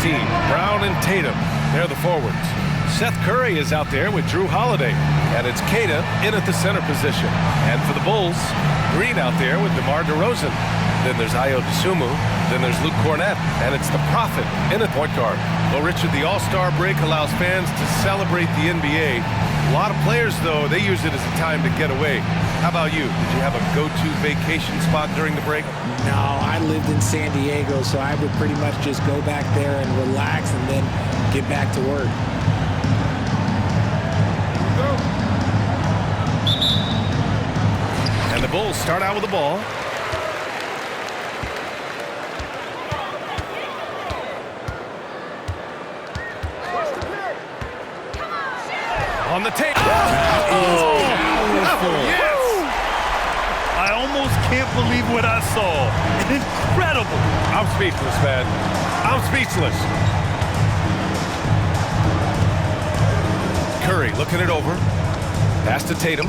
team. Brown and Tatum, they're the forwards. Seth Curry is out there with Drew Holiday. And it's Keita in at the center position. And for the Bulls, Green out there with DeMar DeRozan. Then there's Ayo Dosunmu. Then there's Luke Cornett. And it's the Prophet in at point guard. Well, Richard, the All-Star break allows fans to celebrate the NBA. A lot of players, though, they use it as a time to get away. How about you? Did you have a go-to vacation spot during the break? No, I lived in San Diego, so I would pretty much just go back there and relax and then get back to work. And the Bulls start out with the ball. On the tape. Oh, yes! I almost can't believe what I saw. Incredible. I'm speechless, man. I'm speechless. Curry looking it over. Pass to Tatum.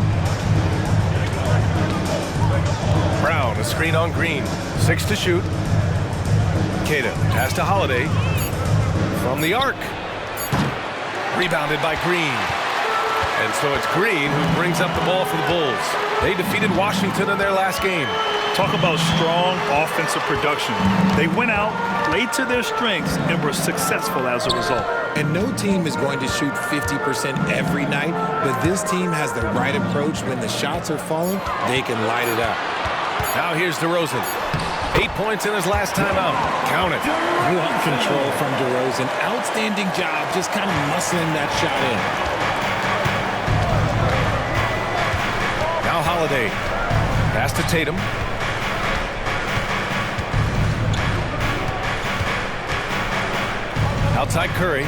Brown, a screen on Green. 6 to shoot. Keita, pass to Holiday. From the arc. Rebounded by Green. And so it's Green who brings up the ball for the Bulls. They defeated Washington in their last game. Talk about strong offensive production. They went out, played to their strengths, and were successful as a result. And no team is going to shoot 50% every night, but this team has the right approach. When the shots are falling, they can light it up. Now here's DeRozan. 8 points in his last time out. Count it. Great control from DeRozan. Outstanding job just kind of muscling that shot in. Now Holiday. Pass to Tatum. Outside Curry.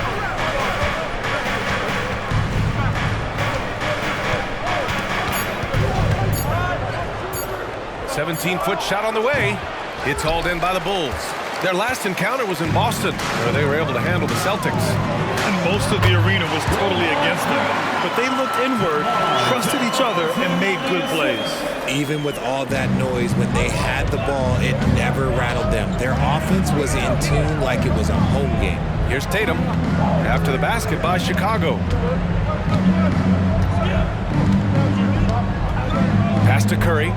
"17-foot shot on the way. It's hauled in by the Bulls. Their last encounter was in Boston, where they were able to handle the Celtics. And most of the arena was totally against them. But they looked inward, trusted each other, and made good plays. Even with all that noise, when they had the ball, it never rattled them. Their offense was in tune like it was a home game. Here's Tatum. After the basket by Chicago. Pass to Curry.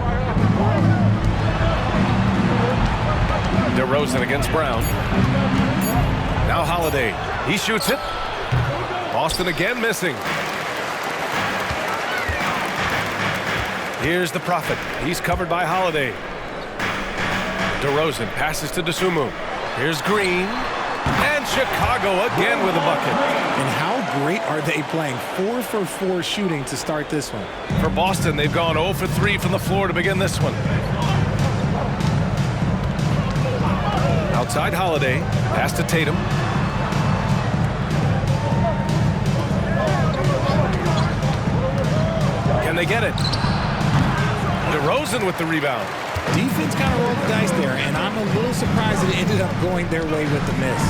DeRozan against Brown. Now Holiday. He shoots it. Boston again missing. Here's the Prophet. He's covered by Holiday. DeRozan passes to Dosunmu. Here's Green. And Chicago again with a bucket. And how great are they playing? 4 for 4 shooting to start this one. For Boston, they've gone 0 for 3 from the floor to begin this one. Outside Holiday. Pass to Tatum. Can they get it? DeRozan with the rebound. Defense kind of rolled the dice there, and I'm a little surprised that it ended up going their way with the miss.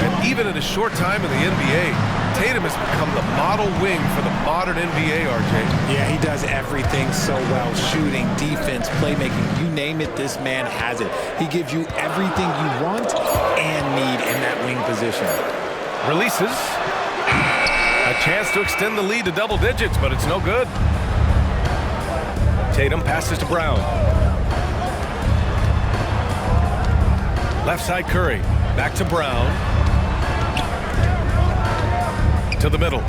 And even in a short time in the NBA, Tatum has become the model wing for the modern NBA, RJ. Yeah, he does everything so well. Shooting, defense, playmaking, you name it, this man has it. He gives you everything you want and need in that wing position. Releases. A chance to extend the lead to double digits, but it's no good. Tatum passes to Brown. Left side Curry. Back to Brown. To the middle.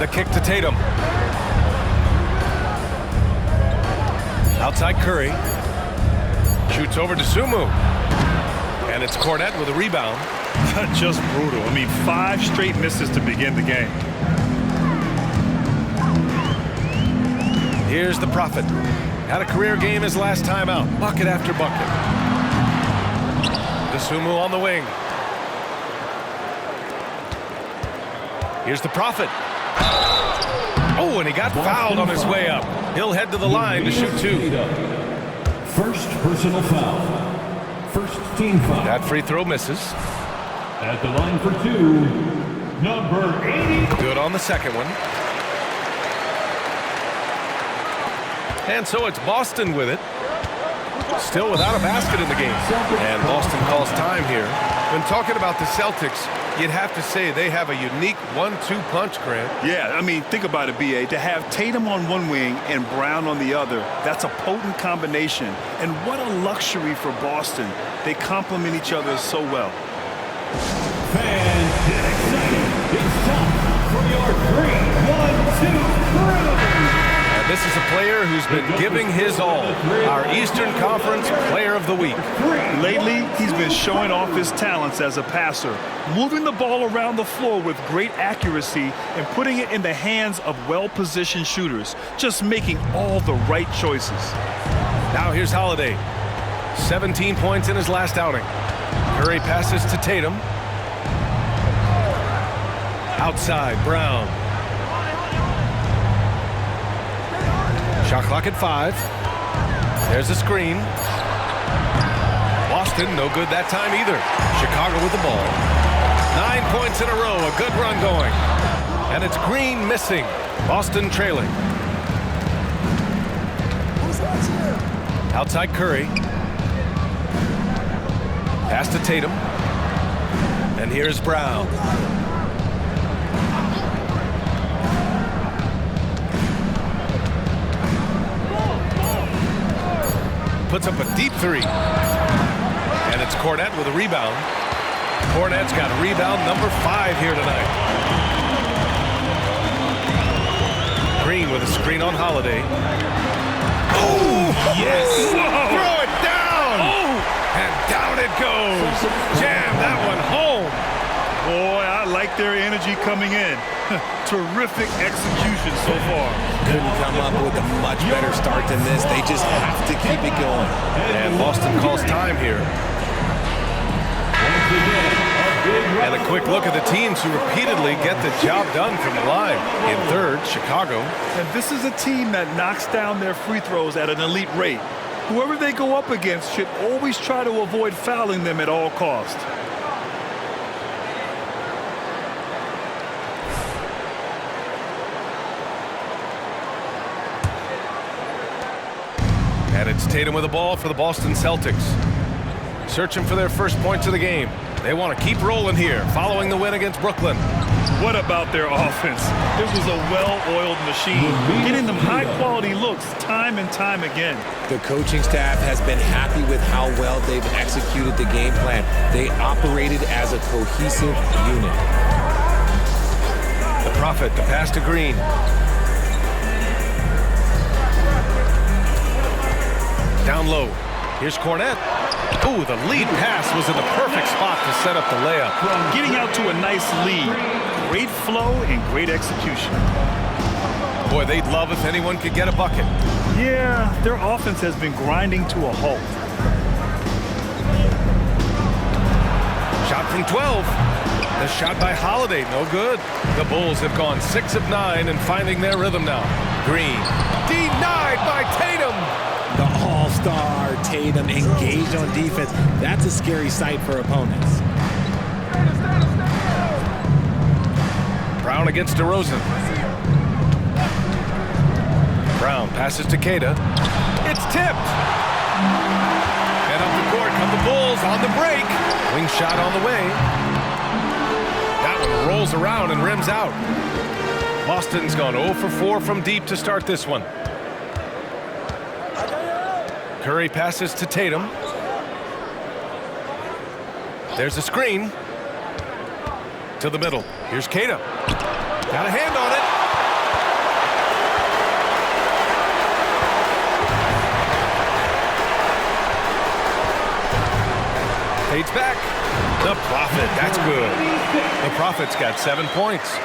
The kick to Tatum. Outside Curry. Shoots over to Dosunmu. And it's Cornett with a rebound. Just brutal. I mean, 5 straight misses to begin the game. Here's the Prophet. Had a career game his last time out. Bucket after bucket. Dosunmu on the wing. Here's the Prophet. Oh, and he got fouled on his way up. He'll head to the line to shoot 2. First personal foul. First team foul. That free throw misses. At the line for 2, number 80. Good on the second one. And so it's Boston with it. Still without a basket in the game. And Boston calls time here. When talking about the Celtics, You'd have to say they have a unique 1-2 punch, Grant. Yeah, I mean, think about it, B.A. To have Tatum on one wing and Brown on the other, that's a potent combination. And what a luxury for Boston. They complement each other so well. Fans get excited. It's time for your 3-1-2 crew. And this is a player who's been giving his all. Our Eastern Conference Player of the Week. Lately, he's been showing off his talents as a passer, moving the ball around the floor with great accuracy and putting it in the hands of well-positioned shooters, just making all the right choices. Now here's Holiday. 17 points in his last outing. Curry passes to Tatum. Outside, Brown. Shot clock at 5. There's a screen. Boston, no good that time either. Chicago with the ball. 9 points in a row, a good run going. And it's Green missing. Boston trailing. Outside Curry. Pass to Tatum. And here's Brown. Puts up a deep 3. And it's Cornette with a rebound. Cornette's got rebound number 5 here tonight. Green with a screen on Holiday. Oh, yes! Whoa. Throw it down! Oh. And down it goes. Jam that one home. Boy, I like their energy coming in. Terrific execution so far. Couldn't come up with a much better start than this. They just have to keep it going. And Boston calls time here. And a quick look at the teams who repeatedly get the job done from the line. In third, Chicago. And this is a team that knocks down their free throws at an elite rate. Whoever they go up against should always try to avoid fouling them at all costs. And it's Tatum with the ball for the Boston Celtics. Searching for their first points of the game. They want to keep rolling here, following the win against Brooklyn. What about their offense? This was a well-oiled machine, getting them high-quality looks time and time again. The coaching staff has been happy with how well they've executed the game plan. They operated as a cohesive unit. The Prophet, the pass to Green. Down low. Here's Cornette. Ooh, the lead pass was in the perfect spot to set up the layup. Getting out to a nice lead. Great flow and great execution. Boy, they'd love if anyone could get a bucket. Yeah, their offense has been grinding to a halt. Shot from 12. The shot by Holiday, no good. The Bulls have gone 6 of 9 and finding their rhythm now. Green, denied by Tatum. The all-star Tatum engaged on defense. That's a scary sight for opponents. Brown against DeRozan. Brown passes to Queta. It's tipped. And up the court come the Bulls on the break. Wing shot on the way. That one rolls around and rims out. Boston's gone 0 for 4 from deep to start this one. Curry passes to Tatum. There's a screen. To the middle. Here's Queta. Got a hand on it. Fades back. The Prophet. That's good. The Prophet's got 7 points.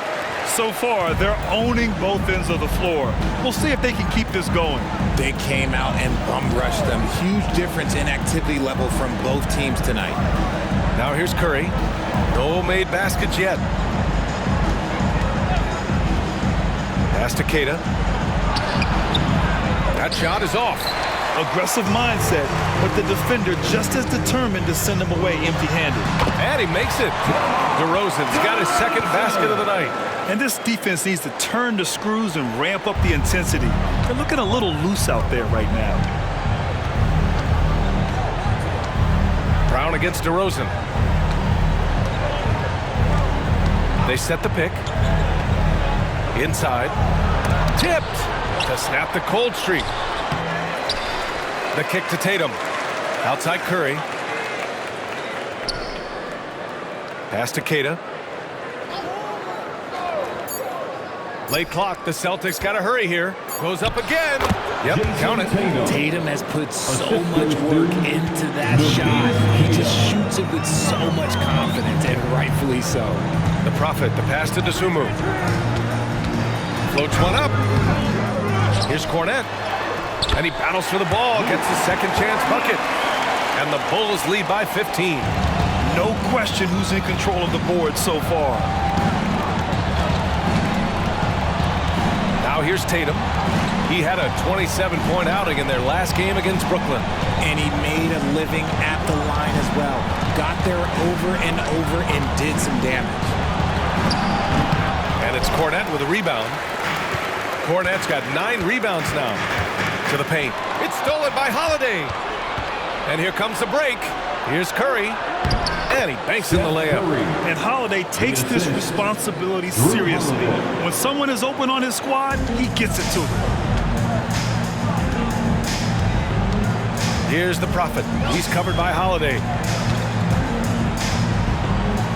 So far, they're owning both ends of the floor. We'll see if they can keep this going. They came out and bum-rushed them. Huge difference in activity level from both teams tonight. Now here's Curry. No made baskets yet. Pass to Queta. That shot is off. Aggressive mindset, but the defender just as determined to send him away empty-handed. And he makes it. DeRozan's got his second basket of the night. And this defense needs to turn the screws and ramp up the intensity. They're looking a little loose out there right now. Brown against DeRozan. They set the pick. Inside. Tipped to snap the cold streak. The kick to Tatum. Outside Curry. Pass to Keita. Late clock. The Celtics got to hurry here. Goes up again. Yep, count it. Tatum has put so much work into that shot. He just shoots it with so much confidence, and rightfully so. The Prophet, the pass to Dosunmu. Floats one up. Here's Cornette. And he battles for the ball, gets the second chance bucket. And the Bulls lead by 15. No question who's in control of the board so far. Now here's Tatum. He had a 27-point outing in their last game against Brooklyn. And he made a living at the line as well. Got there over and over and did some damage. And it's Cornette with a rebound. Cornette's got 9 rebounds now. To the paint. It's stolen by Holiday. And here comes the break. Here's Curry. And he banks in the layup. And Holiday takes this responsibility seriously. When someone is open on his squad, he gets it to them. Here's the Prophet. He's covered by Holiday.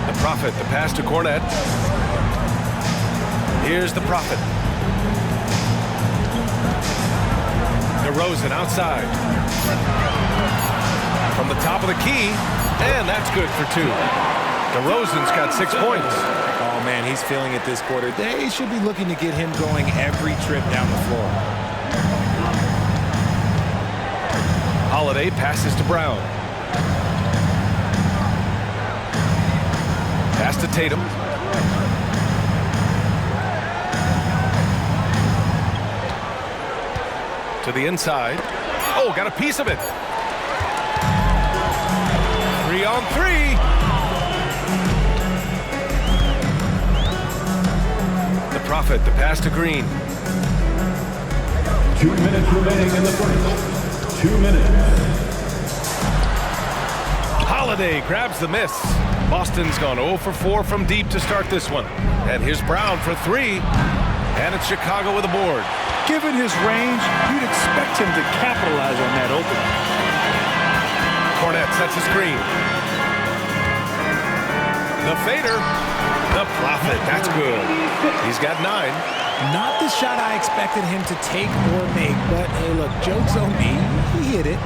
The Prophet, the pass to Cornette. Here's the Prophet. DeRozan outside. From the top of the key, and that's good for 2. DeRozan's got 6 points. Oh, man, he's feeling it this quarter. They should be looking to get him going every trip down the floor. Holiday passes to Brown. Pass to Tatum. To the inside. Oh, got a piece of it. 3-on-3. The Prophet, the pass to Green. 2 minutes remaining in the first. 2 minutes. Holiday grabs the miss. Boston's gone 0 for 4 from deep to start this one. And here's Brown for 3. And it's Chicago with a board. Given his range, you'd expect him to capitalize on that opening. Cornette sets a screen. The fader. The Prophet. That's good. He's got 9. Not the shot I expected him to take or make, but hey, look, joke's on me. He hit it.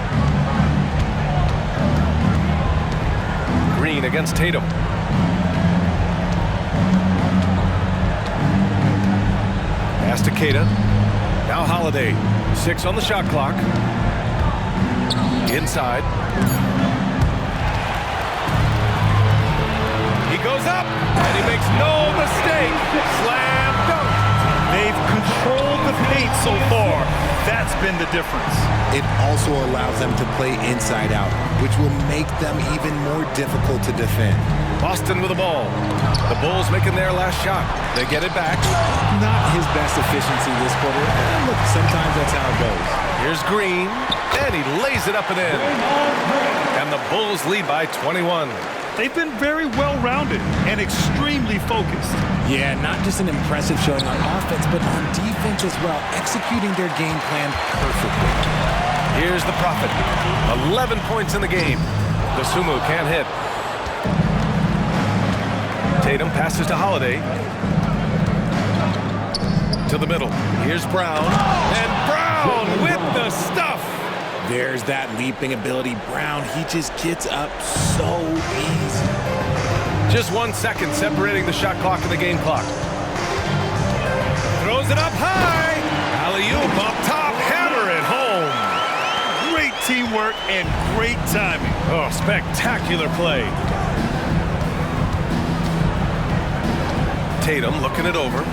Green against Tatum. Pass to Keita. Now Holiday. 6 on the shot clock. Inside. He goes up, and he makes no mistake. Slam dunk. They've controlled the paint so far. That's been the difference. It also allows them to play inside out, which will make them even more difficult to defend. Boston with the ball. The Bulls making their last shot. They get it back. Not his best efficiency this quarter. And look, sometimes that's how it goes. Here's Green, and he lays it up and in. And the Bulls lead by 21. They've been very well-rounded and extremely focused. Yeah, not just an impressive showing on offense, but on defense as well, executing their game plan perfectly. Here's the Prophet. 11 points in the game. Dosunmu can't hit. Tatum passes to Holiday. To the middle. Here's Brown. And Brown with the stuff. There's that leaping ability. Brown, he just gets up so easy. Just 1 second separating the shot clock and the game clock. Throws it up high. Alley-oop up top. Hammer it home. Great teamwork and great timing. Oh, spectacular play. Tatum looking it over.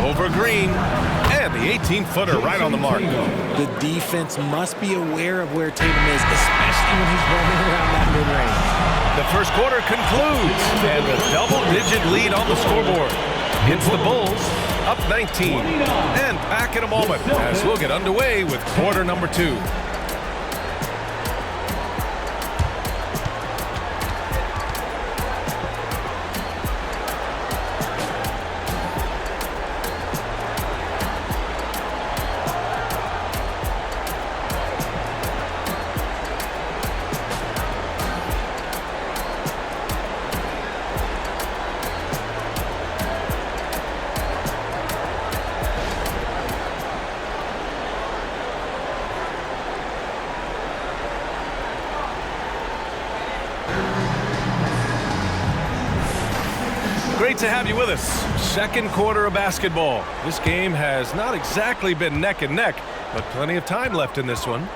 Over Green. And the 18-footer right on the mark. The defense must be aware of where Tatum is, especially when he's roaming around that mid-range. The first quarter concludes. And a double-digit lead on the scoreboard. It's the Bulls up 19. And back in a moment as we'll get underway with quarter number 2. Great to have you with us. Second quarter of basketball. This game has not exactly been neck and neck, but plenty of time left in this one.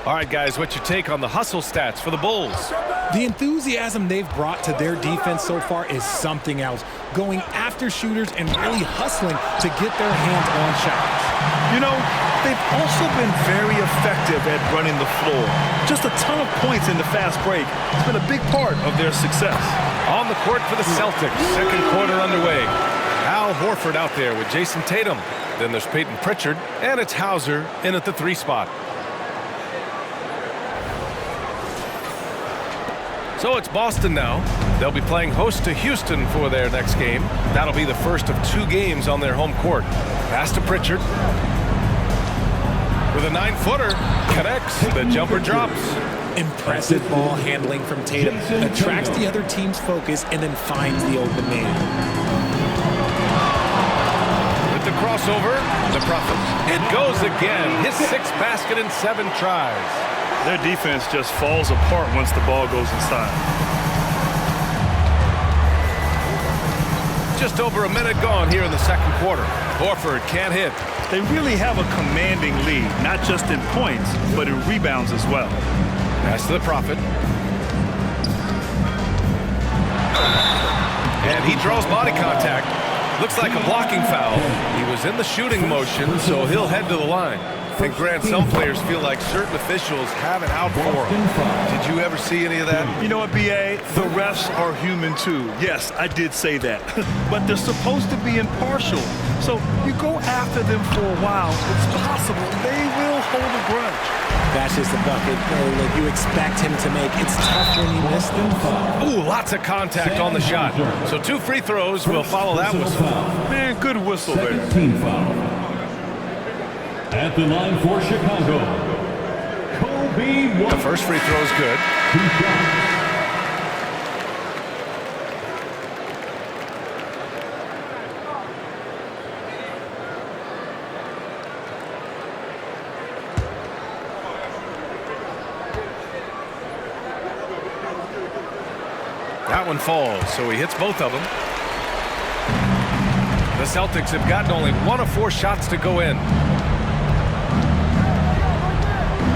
All right, guys, what's your take on the hustle stats for the Bulls? The enthusiasm they've brought to their defense so far is something else. Going after shooters and really hustling to get their hands on shots. You know, they've also been very effective at running the floor. Just a ton of points in the fast break. It's been a big part of their success. On the court for the Celtics, second quarter underway. Al Horford out there with Jason Tatum. Then there's Peyton Pritchard, and it's Hauser in at the 3 spot. So it's Boston now. They'll be playing host to Houston for their next game. That'll be the first of 2 games on their home court. Pass to Pritchard. With a 9-footer, connects, the jumper drops. Impressive ball handling from Tatum. Attracts the other team's focus and then finds the open man. With the crossover, the Prophet. It goes again. His 6th basket in 7 tries. Their defense just falls apart once the ball goes inside. Just over a minute gone here in the second quarter. Horford can't hit. They really have a commanding lead, not just in points, but in rebounds as well. Pass to the Prophet. And he draws body contact. Looks like a blocking foul. He was in the shooting motion, so he'll head to the line. And Grant, some players feel like certain officials have it out for them. Did you ever see any of that? You know what, B.A.? The refs are human too. Yes, I did say that. But they're supposed to be impartial. So you go after them for a while, it's possible they will hold a grudge. That's just a bucket that you expect him to make. It's tough when you miss them. Ooh, lots of contact on the shot. So 2 free throws will follow that whistle. Man, good whistle there. Team foul. At the line for Chicago, Kobe White. The first free throw is good. 2 shots. That one falls, so he hits both of them. The Celtics have gotten only 1 of 4 shots to go in.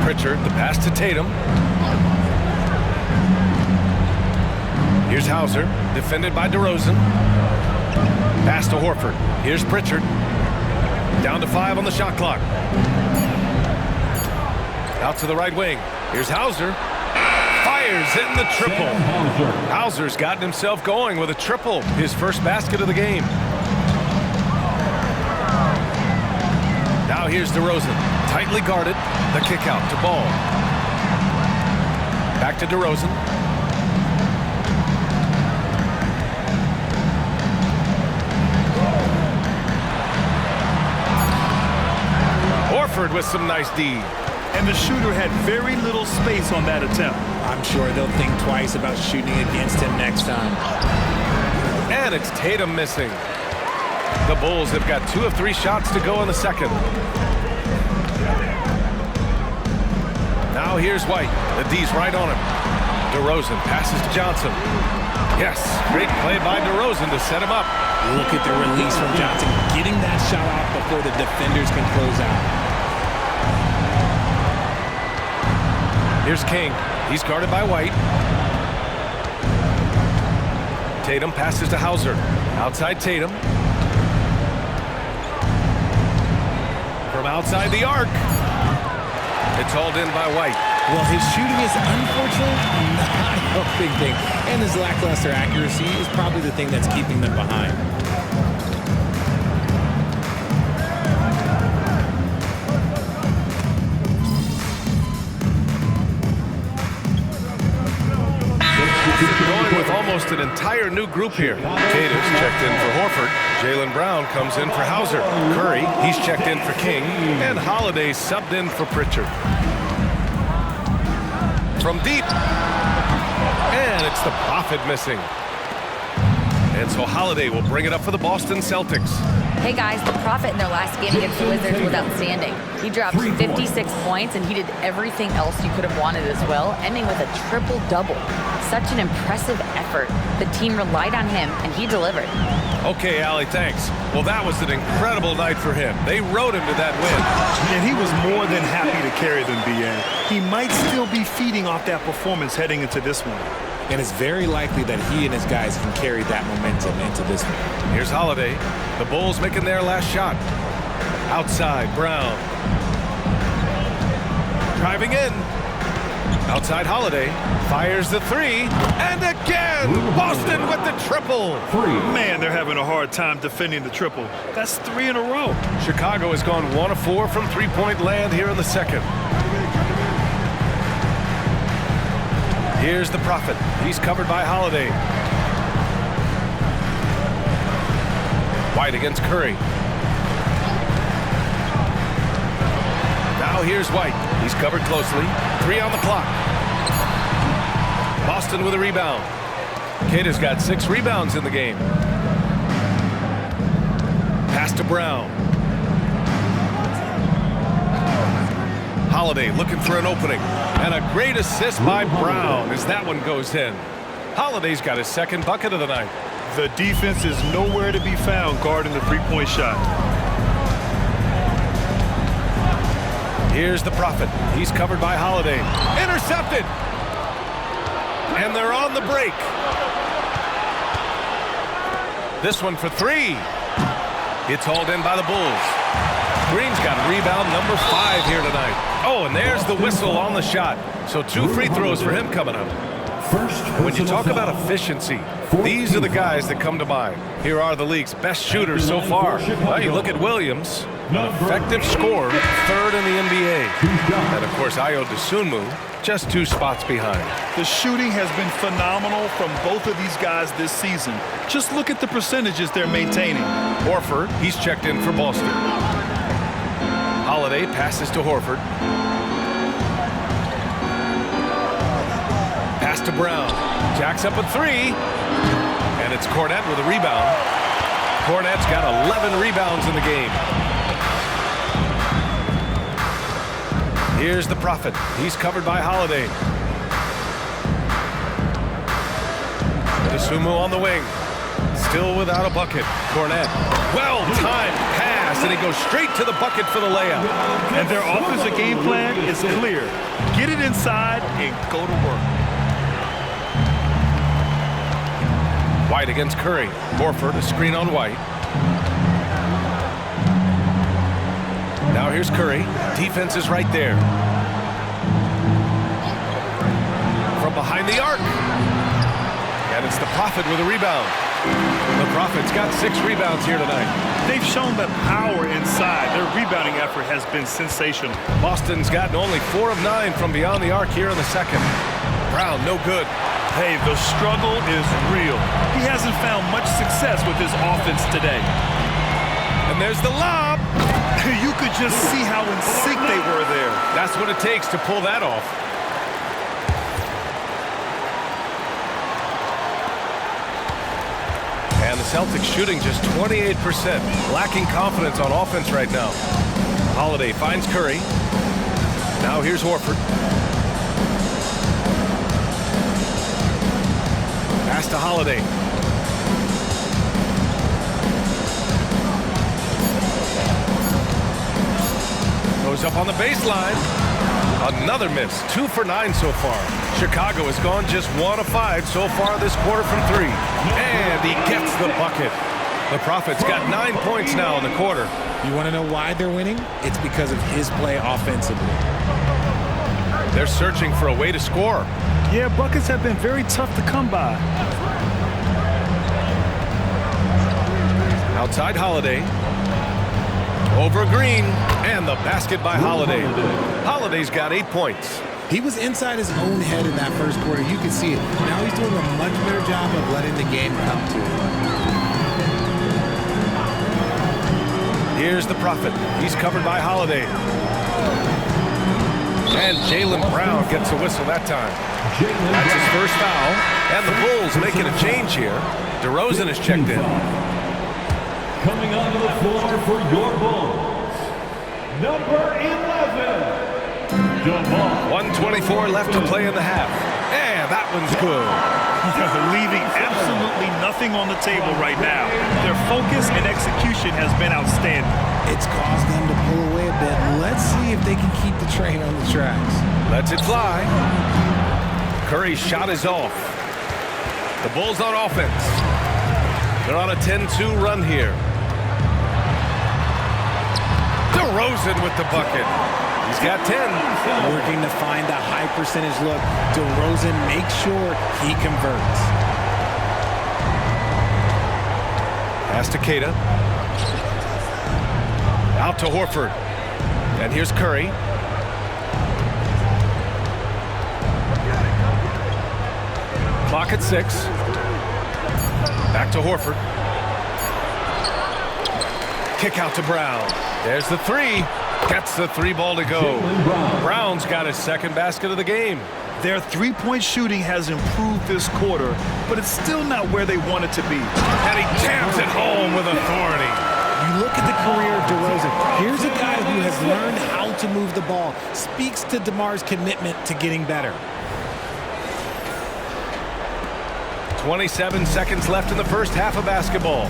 Pritchard, the pass to Tatum. Here's Hauser, defended by DeRozan. Pass to Horford. Here's Pritchard. Down to 5 on the shot clock. Out to the right wing. Here's Hauser. Fires in the triple. Hauser's gotten himself going with a triple. His first basket of the game. Now here's DeRozan. Tightly guarded. The kick out to Ball. Back to DeRozan. Horford with some nice D. And the shooter had very little space on that attempt. I'm sure they'll think twice about shooting against him next time. And it's Tatum missing. The Bulls have got 2 of 3 shots to go in the second. Now here's White. The D's right on him. DeRozan passes to Johnson. Yes, great play by DeRozan to set him up. Look at the release from Johnson, getting that shot off before the defenders can close out. Here's King. He's guarded by White. Tatum passes to Hauser. Outside Tatum. From outside the arc. It's hauled in by White. Well, his shooting is unfortunately not helping thing. And his lackluster accuracy is probably the thing that's keeping them behind. Going with almost an entire new group here. Tatum's checked in for Horford. Jaylen Brown comes in for Hauser. Curry, he's checked in for King. And Holiday subbed in for Pritchard. From deep. And it's the Prophet missing. And so Holiday will bring it up for the Boston Celtics. Hey guys, the Prophet in their last game against the Wizards was outstanding. He dropped 56 points and he did everything else you could have wanted as well, ending with a triple-double. Such an impressive effort. The team relied on him and he delivered. Okay, Allie, thanks. Well, that was an incredible night for him. They rode him to that win. And he was more than happy to carry them, BA. He might still be feeding off that performance heading into this one. And it's very likely that he and his guys can carry that momentum into this one. Here's Holiday. The Bulls making their last shot. Outside, Brown. Driving in. Outside Holiday. Fires the three. And again! Boston with the triple. Man, they're having a hard time defending the triple. That's 3 in a row. Chicago has gone 1 of 4 from three-point land here in the second. Here's the Prophet. He's covered by Holiday. White against Curry. Now here's White. He's covered closely. 3 on the clock. Boston with a rebound. Keita's got 6 rebounds in the game. Pass to Brown. Holiday looking for an opening. And a great assist by Brown as that one goes in. Holiday's got his second bucket of the night. The defense is nowhere to be found guarding the three-point shot. Here's the Prophet. He's covered by Holiday. Intercepted! And they're on the break. This one for 3. It's hauled in by the Bulls. Green's got rebound number 5 here tonight. Oh, and there's the whistle on the shot. So 2 free throws for him coming up. When you talk about efficiency, these are the guys that come to mind. Here are the league's best shooters so far. Well, you look at Williams, an effective scorer, 3rd in the NBA. And, of course, Ayo Dosunmu, just 2 spots behind. The shooting has been phenomenal from both of these guys this season. Just look at the percentages they're maintaining. Horford, he's checked in for Boston. Holiday passes to Horford. Pass to Brown. Jacks up a 3. And it's Cornette with a rebound. Cornette's got 11 rebounds in the game. Here's the Prophet. He's covered by Holiday. Dosunmu on the wing. Still without a bucket. Cornette. Well-timed pass, and he goes straight to the bucket for the layup. And their offensive game plan is clear. Get it inside and go to work. White against Curry. Horford, a screen on White. Now here's Curry. Defense is right there. From behind the arc. And it's the Prophet with a rebound. The Prophet's got 6 rebounds here tonight. They've shown the power inside. Their rebounding effort has been sensational. Boston's gotten only 4 of 9 from beyond the arc here in the second. Brown, no good. Hey, the struggle is real. He hasn't found much success with his offense today. And there's the lob. You could just see how in sync they were there. That's what it takes to pull that off. And the Celtics shooting just 28%, lacking confidence on offense right now. Holiday finds Curry. Now here's Horford. Pass to Holiday. Goes up on the baseline. Another miss. 2 for 9 so far. Chicago has gone just 1 of 5 so far this quarter from 3. And he gets the bucket. The Prophet's got 9 points now in the quarter. You want to know why they're winning? It's because of his play offensively. They're searching for a way to score. Yeah, buckets have been very tough to come by. Outside Holiday. Over Green. And the basket by Holiday. Holiday's got 8 points. He was inside his own head in that first quarter. You can see it. Now he's doing a much better job of letting the game come to him. Here's the Prophet. He's covered by Holiday. And Jaylen Brown gets a whistle that time. That's his first foul. And the Bulls making a change here. DeRozan is checked in. Coming onto the floor for your Bulls, number 11, DeMar. 1:24 left to play in the half. And that one's good. Leaving absolutely nothing on the table right now. Their focus and execution has been outstanding. It's caused them to pull away a bit. Let's see if they can keep the train on the tracks. Lets it fly. Curry's shot is off. The Bulls on offense. They're on a 10-2 run here. DeRozan with the bucket. He's got 10. Working to find the high percentage look. DeRozan makes sure he converts. Pass to Keita. Out to Horford. And here's Curry. Clock at 6. Back to Horford. Kick out to Brown. There's the three. Gets the three ball to go. Brown's got his second basket of the game. Their three-point shooting has improved this quarter, but it's still not where they want it to be. And he jams it home with authority. You look at the career of DeRozan. Here's a guy who has learned how to move the ball. Speaks to DeMar's commitment to getting better. 27 seconds left in the first half of basketball.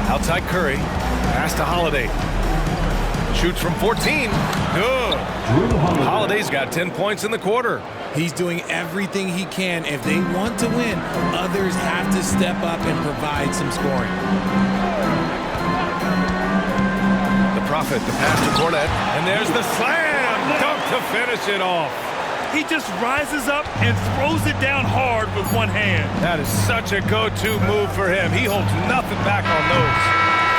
Outside Curry. Pass to Holiday. Shoots from 14. Good. Holiday's got 10 points in the quarter. He's doing everything he can. If they want to win, others have to step up and provide some scoring. The Prophet, the pass to Cornet. And there's the slam dunk to finish it off. He just rises up and throws it down hard with one hand. That is such a go-to move for him. He holds nothing back on those.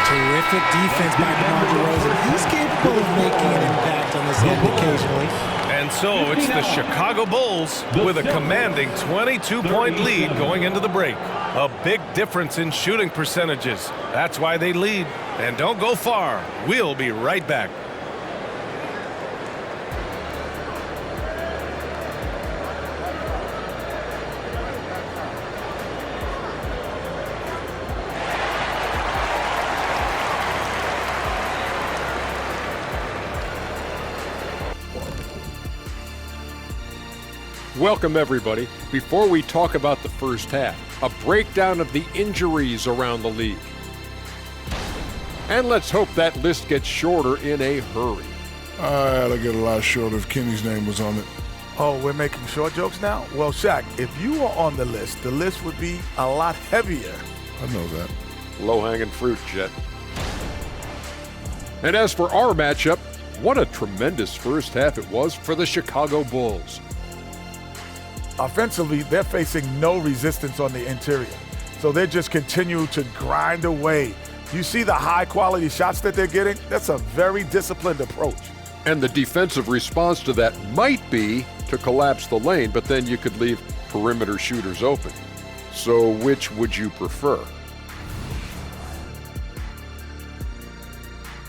Terrific defense by DeMar DeRozan. He's capable of making an impact on this end occasionally. And so it's the Chicago Bulls with a commanding 22-point lead going into the break. A big difference in shooting percentages. That's why they lead. And don't go far. We'll be right back. Welcome, everybody. Before we talk about the first half, a breakdown of the injuries around the league. And let's hope that list gets shorter in a hurry. It'll get a lot shorter if Kenny's name was on it. Oh, we're making short jokes now? Well, Shaq, if you were on the list would be a lot heavier. I know that. Low-hanging fruit, Jet. And as for our matchup, what a tremendous first half it was for the Chicago Bulls. Offensively, they're facing no resistance on the interior. So they just continue to grind away. You see the high-quality shots that they're getting? That's a very disciplined approach. And the defensive response to that might be to collapse the lane, but then you could leave perimeter shooters open. So which would you prefer?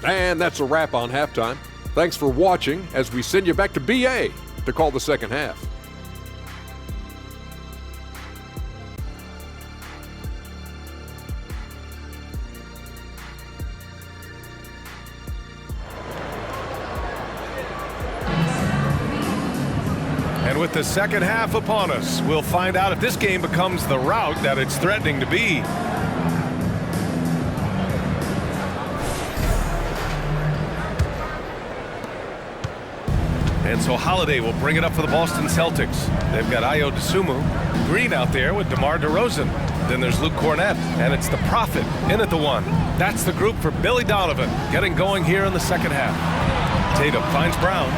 And that's a wrap on halftime. Thanks for watching as we send you back to BA to call the second half. And with the second half upon us, we'll find out if this game becomes the rout that it's threatening to be. And so Holiday will bring it up for the Boston Celtics. They've got Ayo Dosunmu, Green out there with DeMar DeRozan. Then there's Luke Cornet, and it's the Prophet in at the one. That's the group for Billy Donovan, getting going here in the second half. Tatum finds Brown.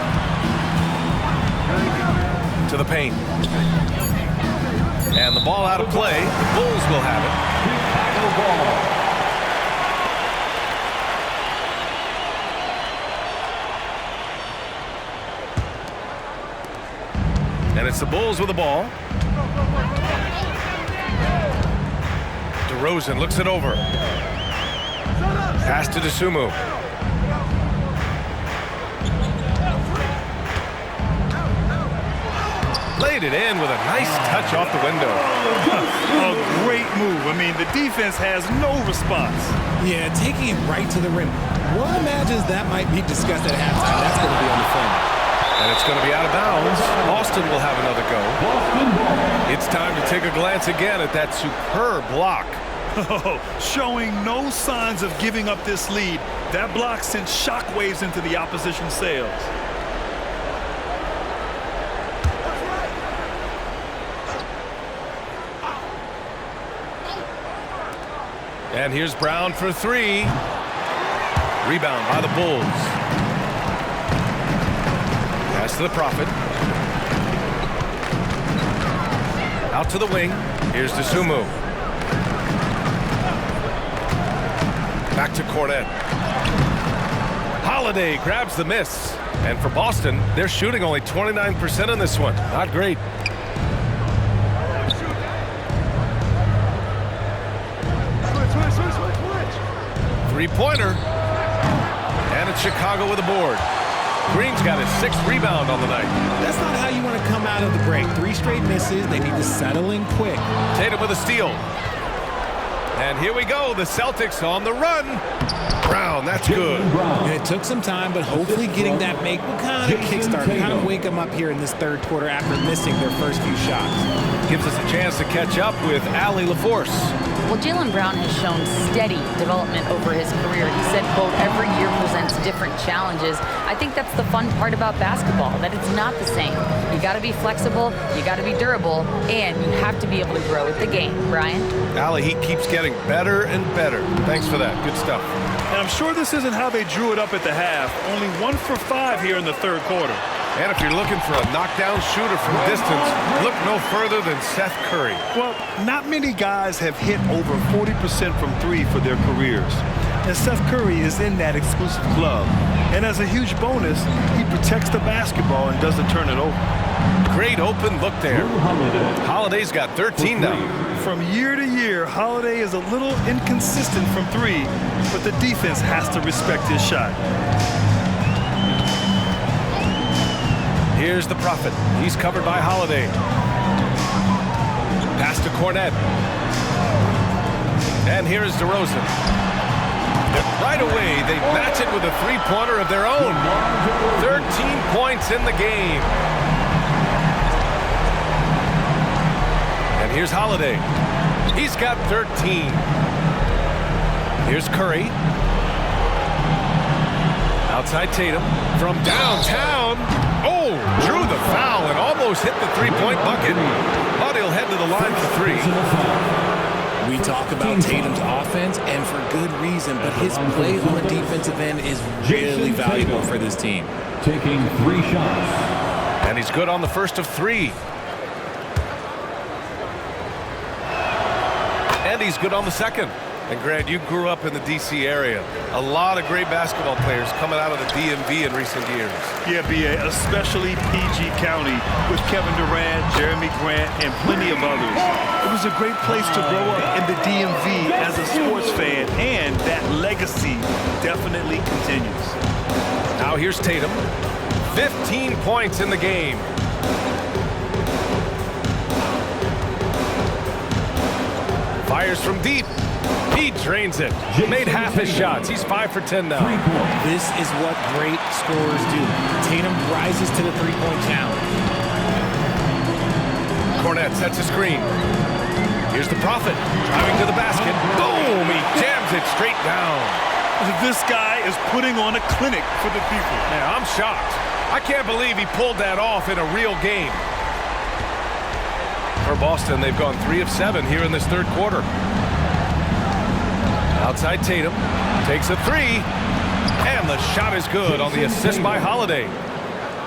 To the paint. And the ball out of play. The Bulls will have it. And it's the Bulls with the ball. DeRozan looks it over. Pass to Dosunmu. Laid laid it in with a nice touch off the window. A great move. I mean, the defense has no response. Yeah, taking it right to the rim. One imagines that might be discussed at halftime. That's going to be on the film. And it's going to be out of bounds. Boston will have another go. It's time to take a glance again at that superb block. Showing no signs of giving up this lead. That block sent shockwaves into the opposition sails. And here's Brown for three. Rebound by the Bulls. Pass to the Prophet. Out to the wing. Here's DeSumo. Back to Cornet. Holiday grabs the miss. And for Boston, they're shooting only 29% in this one. Not great. Three-pointer. And it's Chicago with a board. Green's got his 6th rebound on the night. That's not how you want to come out of the break. 3 straight misses. They need to settle in quick. Tatum with a steal. And here we go. The Celtics on the run. Brown, that's good. And it took some time, but hopefully getting that make will kind of kickstart, kind of wake them up here in this third quarter after missing their first few shots. Gives us a chance to catch up with Allie LaForce. Well, Jaylen Brown has shown steady development over his career. He said, quote, every year presents different challenges. I think that's the fun part about basketball, that it's not the same. You got to be flexible, you got to be durable, and you have to be able to grow with the game. Brian? Allie, he keeps getting better and better. Thanks for that. Good stuff. And I'm sure this isn't how they drew it up at the half. Only 1 for 5 here in the third quarter. And if you're looking for a knockdown shooter from distance, look no further than Seth Curry. Well, not many guys have hit over 40% from 3 for their careers. And Seth Curry is in that exclusive club. And as a huge bonus, he protects the basketball and doesn't turn it over. Great open look there. Holiday's got 13 now. From year to year, Holiday is a little inconsistent from 3, but the defense has to respect his shot. Here's the Prophet. He's covered by Holiday. Pass to Cornet. And here is DeRozan. Right away, they match it with a three-pointer of their own. 13 points in the game. And here's Holiday. He's got 13. Here's Curry. Outside Tatum. From downtown. Oh, drew the foul and almost hit the three-point bucket. But he'll head to the line for 3. We talk about Tatum's offense, and for good reason, but his play on the defensive end is really valuable for this team. Taking 3 shots. And he's good on the first of 3. And he's good on the second. And Grant, you grew up in the D.C. area. A lot of great basketball players coming out of the DMV in recent years. Yeah, B.A., especially PG County with Kevin Durant, Jeremy Grant, and plenty of others. It was a great place to grow up in the DMV as a sports fan, and that legacy definitely continues. Now here's Tatum. 15 points in the game. Fires from deep. He drains it. Made half his shots. He's 5 for 10 now. This is what great scorers do. Tatum rises to the three-point challenge. Cornet sets a screen. Here's the Prophet driving to the basket. Boom! He jams it straight down. This guy is putting on a clinic for the people. Yeah, I'm shocked. I can't believe he pulled that off in a real game. For Boston, they've gone 3 of 7 here in this third quarter. Outside Tatum, takes a 3, and the shot is good on the assist by Holiday.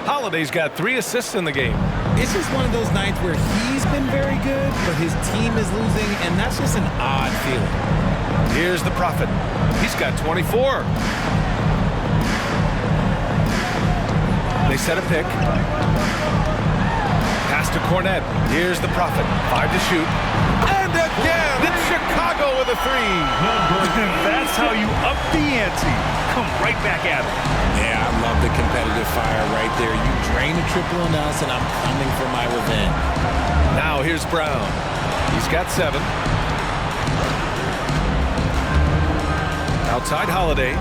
Holiday's got 3 assists in the game. It's just one of those nights where he's been very good, but his team is losing, and that's just an odd feeling. Here's the Prophet. He's got 24. They set a pick. Pass to Cornet. Here's the Prophet. 5 to shoot. And again, it's Chicago with a three. That's how you up the ante. Come right back at it. Yeah, I love the competitive fire right there. You drain a triple on us, and I'm coming for my revenge. Now here's Brown. He's got 7. Outside Holiday.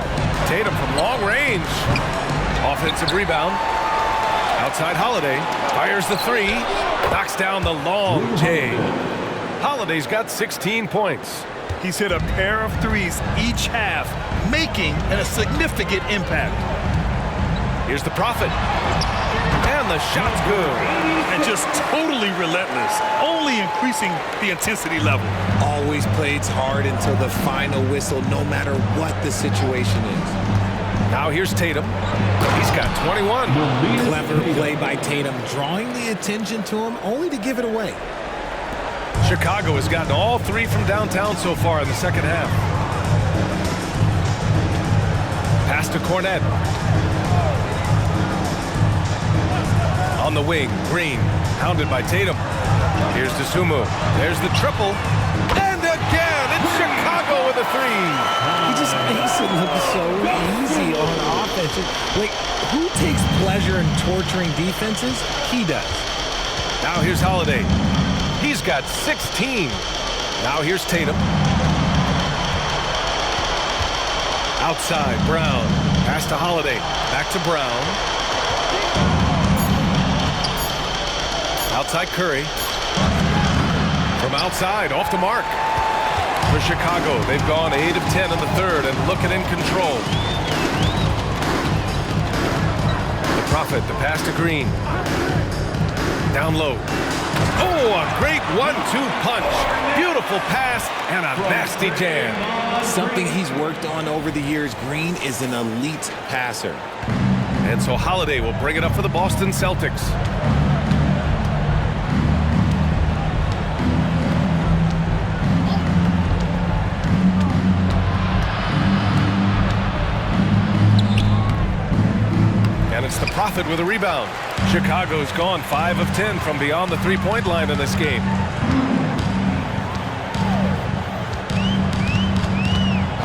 Tatum from long range. Offensive rebound. Outside Holiday. Fires the three. Knocks down the long J. Holiday's got 16 points. He's hit a pair of threes each half, making a significant impact. Here's the Prophet. And the shot's good. And just totally relentless, only increasing the intensity level. Always plays hard until the final whistle, no matter what the situation is. Now here's Tatum. He's got 21. Clever play by Tatum, drawing the attention to him, only to give it away. Chicago has gotten all 3 from downtown so far in the second half. Pass to Cornette. On the wing, Green, hounded by Tatum. Here's Dosunmu. There's the triple. And again, it's Chicago with a three. He just makes it look so easy on offense. Like, who takes pleasure in torturing defenses? He does. Now here's Holiday. He's got 16. Now here's Tatum. Outside, Brown. Pass to Holiday. Back to Brown. Outside Curry. From outside, off the mark. For Chicago, they've gone 8 of 10 in the third and looking in control. The Prophet, the pass to Green. Down low. Oh, a great 1-2 punch. Beautiful pass and a nasty jam. Something he's worked on over the years. Green is an elite passer. And so Holiday will bring it up for the Boston Celtics. And it's the Prophet with a rebound. Chicago's gone 5 of 10 from beyond the three-point line in this game.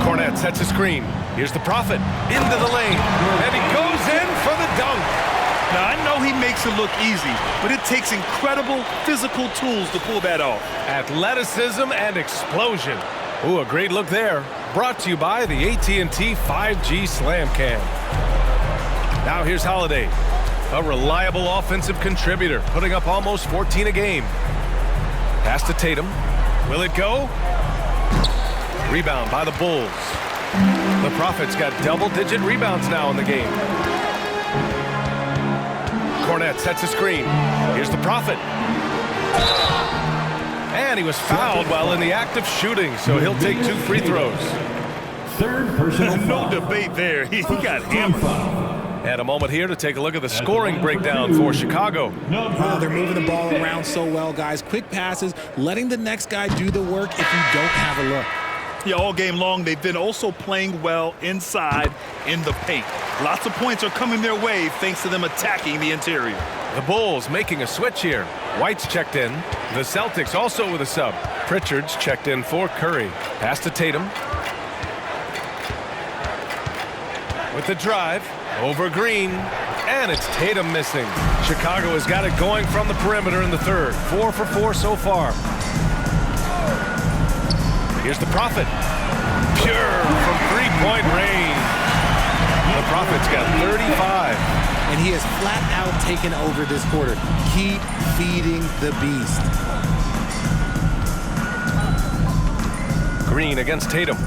Cornette sets a screen. Here's the Prophet into the lane. And he goes in for the dunk. Now, I know he makes it look easy, but it takes incredible physical tools to pull that off. Athleticism and explosion. Ooh, a great look there. Brought to you by the AT&T 5G Slam Cam. Now here's Holiday. A reliable offensive contributor, putting up almost 14 a game. Pass to Tatum. Will it go? Rebound by the Bulls. The Prophet's got double-digit rebounds now in the game. Cornette sets a screen. Here's the Prophet. And he was fouled while in the act of shooting, so he'll take 2 free throws. Third personal No debate there. He got hammered. And a moment here to take a look at the scoring breakdown for Chicago. Oh, they're moving the ball around so well, guys. Quick passes, letting the next guy do the work if you don't have a look. Yeah, all game long, they've been also playing well inside in the paint. Lots of points are coming their way thanks to them attacking the interior. The Bulls making a switch here. White's checked in. The Celtics also with a sub. Pritchard's checked in for Curry. Pass to Tatum. With the drive. Over Green, and it's Tatum missing. Chicago has got it going from the perimeter in the third. 4 for 4 so far. Here's the Prophet. Pure from three-point range. The Prophet's got 35. And he has flat out taken over this quarter. Keep feeding the beast. Green against Tatum.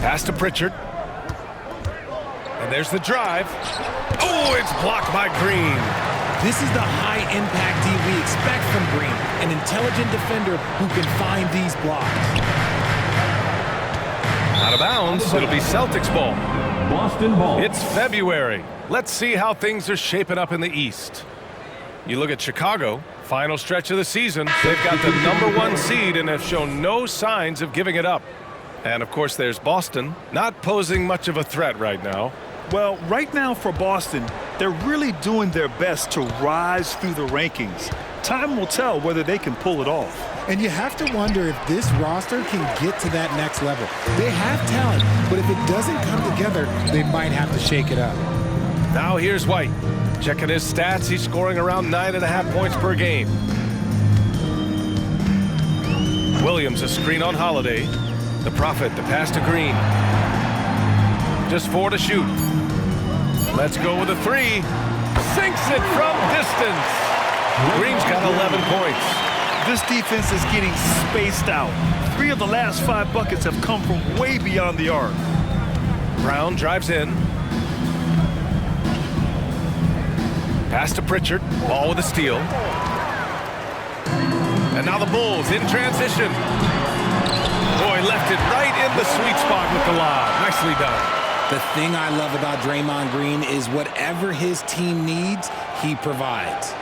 Pass to Pritchard. And there's the drive. Oh, it's blocked by Green. This is the high-impact D we expect from Green, an intelligent defender who can find these blocks. Out of bounds, it'll be Celtics ball. Boston ball. It's February. Let's see how things are shaping up in the East. You look at Chicago, final stretch of the season. They've got the #1 seed and have shown no signs of giving it up. And, of course, there's Boston, not posing much of a threat right now. Well, right now for Boston, they're really doing their best to rise through the rankings. Time will tell whether they can pull it off. And you have to wonder if this roster can get to that next level. They have talent, but if it doesn't come together, they might have to shake it up. Now here's White. Checking his stats, he's scoring around 9.5 points per game. Williams a screen on Holiday. The Prophet, the pass to Green. Just 4 to shoot. Let's go with a 3. Sinks it from distance. Green's got 11 points. This defense is getting spaced out. 3 of the last 5 buckets have come from way beyond the arc. Brown drives in. Pass to Pritchard. Ball with a steal. And now the Bulls in transition. Boy, left it right in the sweet spot with the lob. Nicely done. The thing I love about Draymond Green is whatever his team needs, he provides.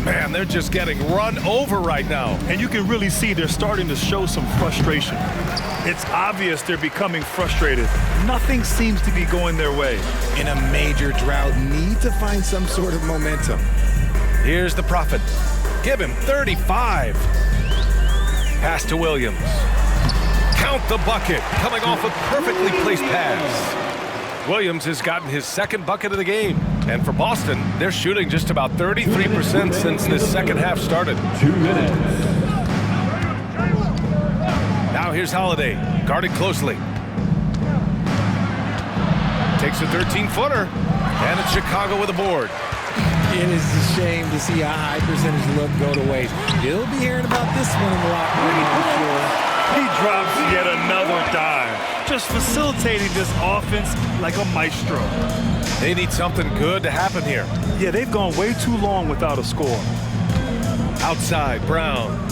Man, they're just getting run over right now. And you can really see they're starting to show some frustration. It's obvious they're becoming frustrated. Nothing seems to be going their way. In a major drought, need to find some sort of momentum. Here's the Prophet. Give him 35. Pass to Williams. Count the bucket. Coming off a perfectly placed pass. Williams has gotten his second bucket of the game. And for Boston, they're shooting just about 33% since this second half started. 2 minutes. Now here's Holiday, guarded closely. Takes a 13-footer, and it's Chicago with a board. It is a shame to see a high percentage look go to waste. You'll be hearing about this one in the locker room, I'm sure. He drops yet another dime, just facilitating this offense like a maestro. They need something good to happen here. Yeah, they've gone way too long without a score. Outside, Brown.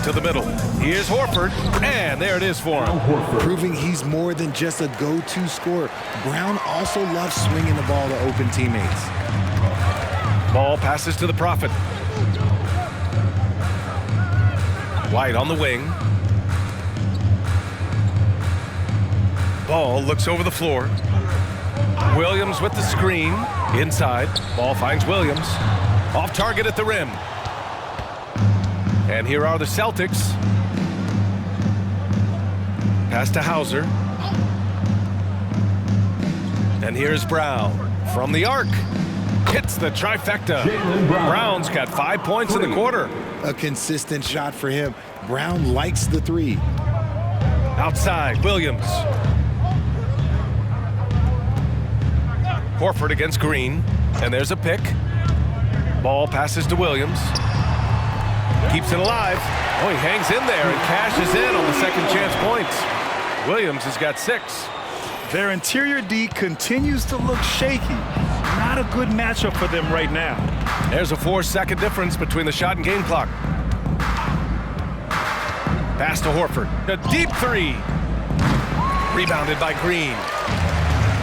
To the middle. Here's Horford, and there it is for him. Proving he's more than just a go-to scorer. Brown also loves swinging the ball to open teammates. Ball passes to the Prophet. White on the wing. Ball looks over the floor. Williams with the screen. Inside. Ball finds Williams. Off target at the rim. And here are the Celtics. Pass to Hauser. And here's Brown from the arc. Hits the trifecta. Brown's got 5 points in the quarter. A consistent shot for him. Brown likes the 3. Outside, Williams. Horford against Green. And there's a pick. Ball passes to Williams. Keeps it alive. Oh, he hangs in there and cashes in on the second chance points. Williams has got 6. Their interior D continues to look shaky. Not a good matchup for them right now. There's a 4-second difference between the shot and game clock. Pass to Horford. A deep 3. Rebounded by Green.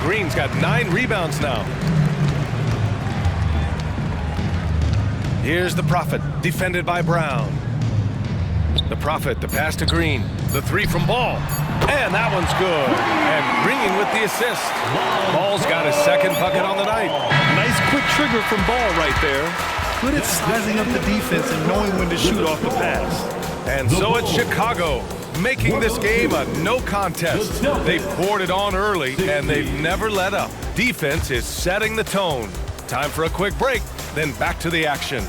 Green's got 9 rebounds now. Here's the Prophet, defended by Brown. The Prophet, the pass to Green. The 3 from Ball. And that one's good. And Green with the assist. Ball's got his second bucket on the night. Nice quick trigger from Ball right there. Good at sizing up the defense and knowing when to shoot off the pass. And so it's Chicago, making this game a no contest. They poured it on early, and they've never let up. Defense is setting the tone. Time for a quick break, then back to the action.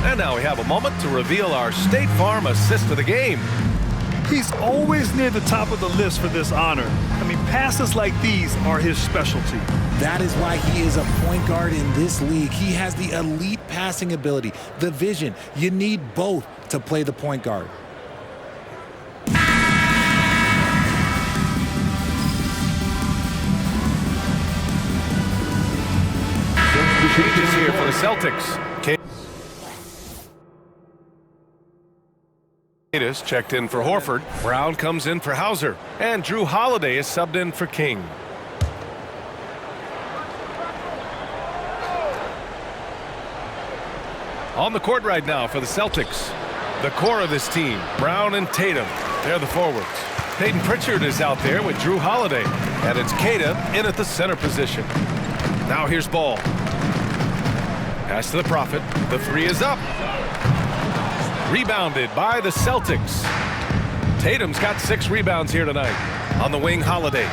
And now we have a moment to reveal our State Farm assist of the game. He's always near the top of the list for this honor. I mean, passes like these are his specialty. That is why he is a point guard in this league. He has the elite passing ability, the vision. You need both to play the point guard. changes here for the Celtics. Is checked in for Horford. Brown comes in for Hauser. And Drew Holiday is subbed in for King. On the court right now for the Celtics. The core of this team, Brown and Tatum. They're the forwards. Peyton Pritchard is out there with Drew Holiday. And it's Queta in at the center position. Now here's Ball. Pass to the Prophet. The three is up. Rebounded by the Celtics. Tatum's got 6 rebounds here tonight. On the wing, Holiday.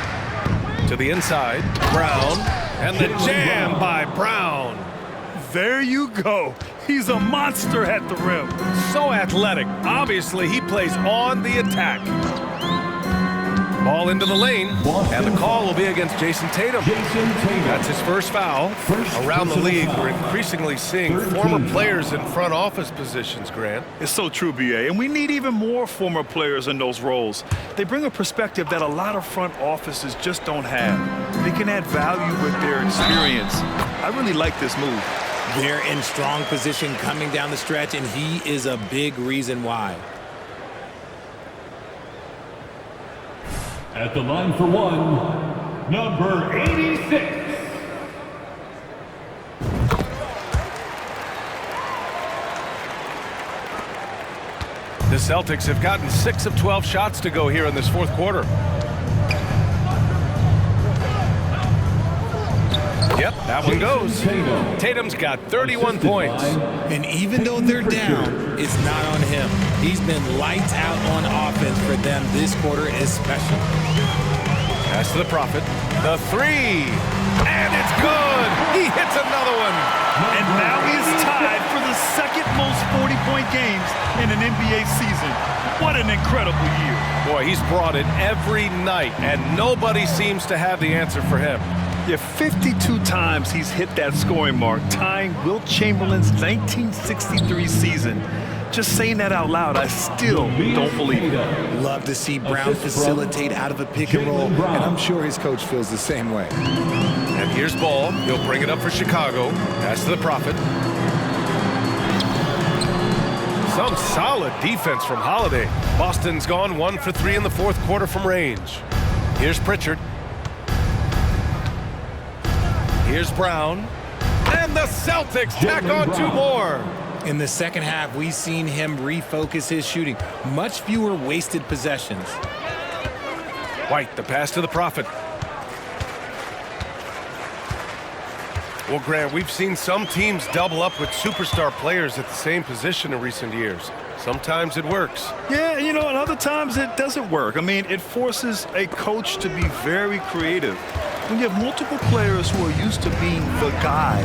To the inside, Brown. And the jam by Brown. There you go. He's a monster at the rim. So athletic. Obviously, he plays on the attack. Ball into the lane, and the call will be against Jason Tatum. That's his first foul. Around the league, we're increasingly seeing former players in front office positions, Grant. It's so true, B.A., and we need even more former players in those roles. They bring a perspective that a lot of front offices just don't have. They can add value with their experience. I really like this move. They're in strong position coming down the stretch, and he is a big reason why. At the line for one, number 86. The Celtics have gotten 6 of 12 shots to go here in this fourth quarter. Yep, that one goes. Tatum's got 31 points. And even though they're down, it's not on him. He's been lights out on offense for them this quarter especially. Pass to the Prophet. The three. And it's good. He hits another one. And now he's tied for the second most 40-point games in an NBA season. What an incredible year. Boy, he's brought it every night, and nobody seems to have the answer for him. Yeah, 52 times he's hit that scoring mark, tying Wilt Chamberlain's 1963 season. Just saying that out loud, I still don't believe it. Love to see Brown facilitate out of a pick and roll, and I'm sure his coach feels the same way. And here's Ball. He'll bring it up for Chicago. Pass to the Prophet. Some solid defense from Holiday. Boston's gone 1 for 3 in the fourth quarter from range. Here's Pritchard. Here's Brown. And the Celtics tack on 2 more. In the second half, we've seen him refocus his shooting. Much fewer wasted possessions. White, the pass to the Prophet. Well, Grant, we've seen some teams double up with superstar players at the same position in recent years. Sometimes it works. Yeah, you know, and other times it doesn't work. I mean, it forces a coach to be very creative. When you have multiple players who are used to being the guy,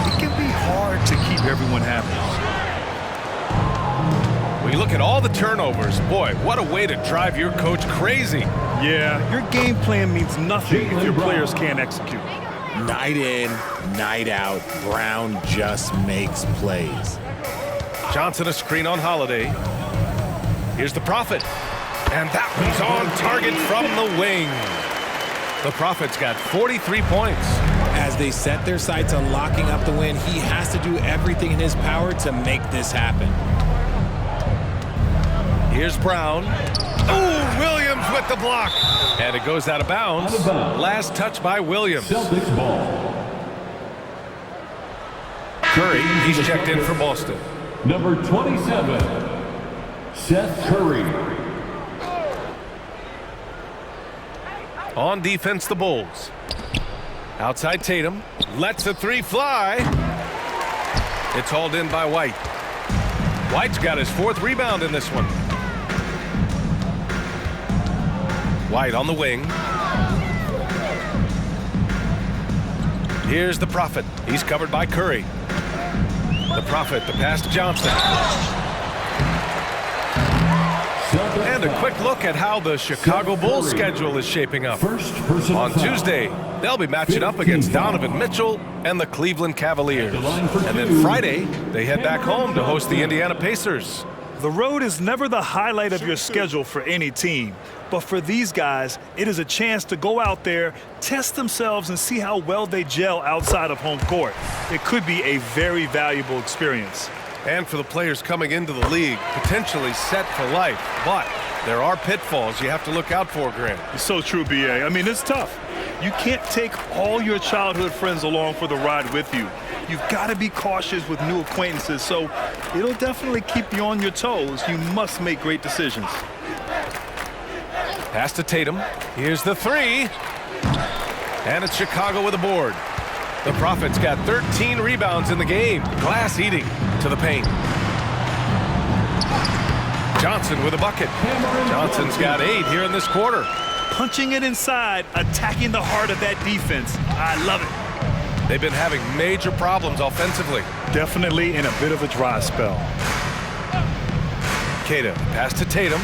it can be hard to keep everyone happy. When you look at all the turnovers, boy, what a way to drive your coach crazy. Yeah, your game plan means nothing if your players can't execute. Night in, night out, Brown just makes plays. Johnson a screen on Holiday. Here's the Prophet. And that one's on target from the wing. The Prophet's got 43 points. As they set their sights on locking up the win, he has to do everything in his power to make this happen. Here's Brown. Ooh, Williams with the block. And it goes out of bounds. Last touch by Williams. Celtics ball. Curry, he's checked in for Boston. Number 27, Seth Curry. On defense, the Bulls. Outside Tatum. Lets the three fly. It's hauled in by White. White's got his 4th rebound in this one. White on the wing. Here's the Prophet. He's covered by Curry. The Prophet, the pass to Johnson. And a quick look at how the Chicago Bulls schedule is shaping up. On Tuesday, they'll be matching up against Donovan Mitchell and the Cleveland Cavaliers. And then Friday, they head back home to host the Indiana Pacers. The road is never the highlight of your schedule for any team. But for these guys, it is a chance to go out there, test themselves, and see how well they gel outside of home court. It could be a very valuable experience. And for the players coming into the league, potentially set for life. But there are pitfalls you have to look out for, Grant. It's so true, B.A. I mean, it's tough. You can't take all your childhood friends along for the ride with you. You've got to be cautious with new acquaintances, so it'll definitely keep you on your toes. You must make great decisions. Pass to Tatum. Here's the three. And it's Chicago with a board. The Prophet's got 13 rebounds in the game. Glass eating to the paint. Johnson with a bucket. Johnson's got 8 here in this quarter. Punching it inside, attacking the heart of that defense. I love it. They've been having major problems offensively. Definitely in a bit of a dry spell. Queta, pass to Tatum.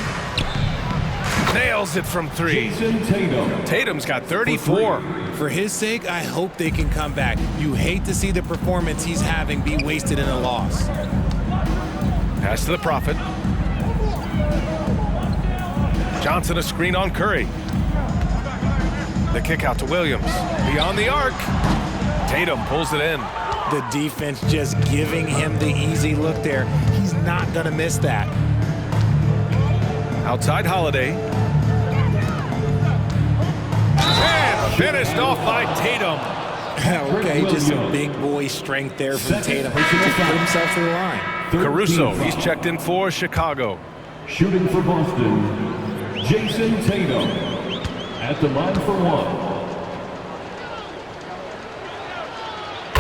Nails it from 3. Tatum's got 34. For his sake, I hope they can come back. You hate to see the performance he's having be wasted in a loss. Pass to the Prophet. Johnson a screen on Curry. The kick out to Williams. Beyond the arc. Tatum pulls it in. The defense just giving him the easy look there. He's not going to miss that. Outside Holiday. And finished off by Tatum. Okay, just some big boy strength there from Tatum. He can just put himself to the line. Caruso, he's checked in for Chicago. Shooting for Boston, Jason Tatum at the line for 1.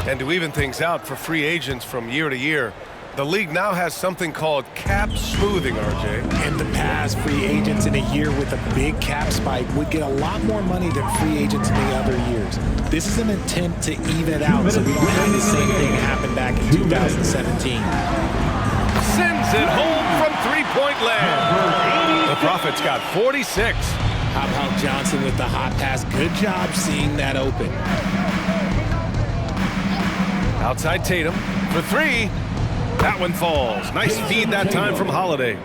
And to even things out for free agents from year to year, the league now has something called cap smoothing, RJ. In the past, free agents in a year with a big cap spike would get a lot more money than free agents in the other years. This is an attempt to even it out so we don't have the same thing happen back in 2017. Sends it home from three-point land. The Prophet's got 46. How about Johnson with the hot pass? Good job seeing that open. Outside Tatum for 3. That one falls. Nice feed that time from Holiday.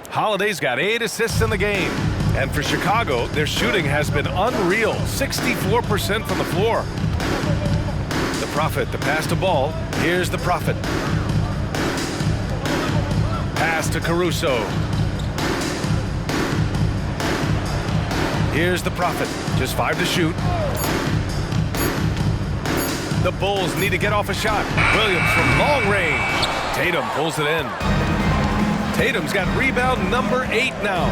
Holiday's got 8 assists in the game. And for Chicago, their shooting has been unreal. 64% from the floor. The Prophet, the pass to Ball. Here's the Prophet. Pass to Caruso. Here's the Prophet. Just 5 to shoot. The Bulls need to get off a shot. Williams from long range. Tatum pulls it in. Tatum's got rebound number 8 now.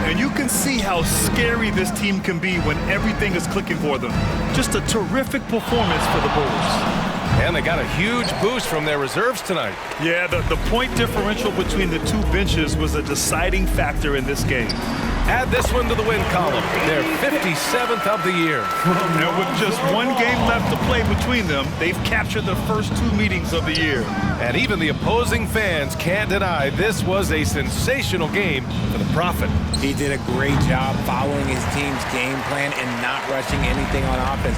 And you can see how scary this team can be when everything is clicking for them. Just a terrific performance for the Bulls. And they got a huge boost from their reserves tonight. Yeah, the point differential between the two benches was a deciding factor in this game. Add this one to the win column. They're 57th of the year. And with just one game left to play between them, they've captured the first 2 meetings of the year. And even the opposing fans can't deny this was a sensational game for the Prophet. He did a great job following his team's game plan and not rushing anything on offense,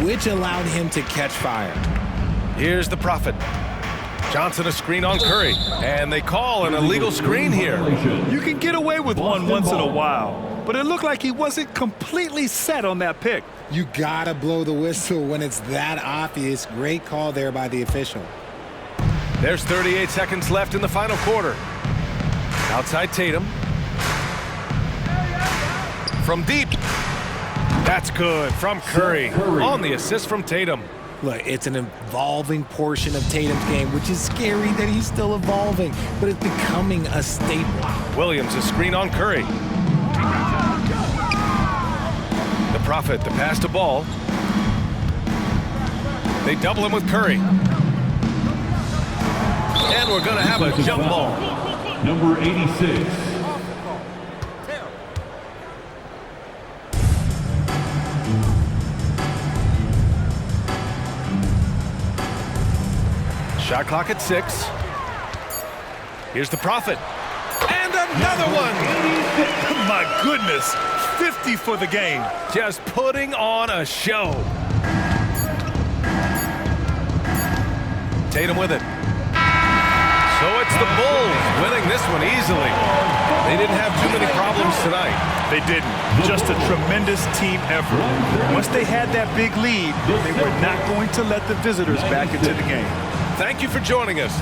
which allowed him to catch fire. Here's the Prophet. Johnson a screen on Curry. And they call an illegal screen here. You can get away with one once in a while, but it looked like he wasn't completely set on that pick. You gotta blow the whistle when it's that obvious. Great call there by the official. There's 38 seconds left in the final quarter. Outside Tatum. From deep. That's good from Curry. On the assist from Tatum. Look, it's an evolving portion of Tatum's game, which is scary that he's still evolving, but it's becoming a staple. Williams a screen on Curry. The Prophet, the pass to Ball. They double him with Curry. And we're going to have a jump ball. Number 86. Shot clock at 6. Here's the Prophet. And another one. My goodness, 50 for the game. Just putting on a show. Tatum with it. So it's It's the Bulls winning this one easily. They didn't have too many problems tonight. They didn't. Just a tremendous team effort. Once they had that big lead, they were not going to let the visitors back into the game. Thank you for joining us.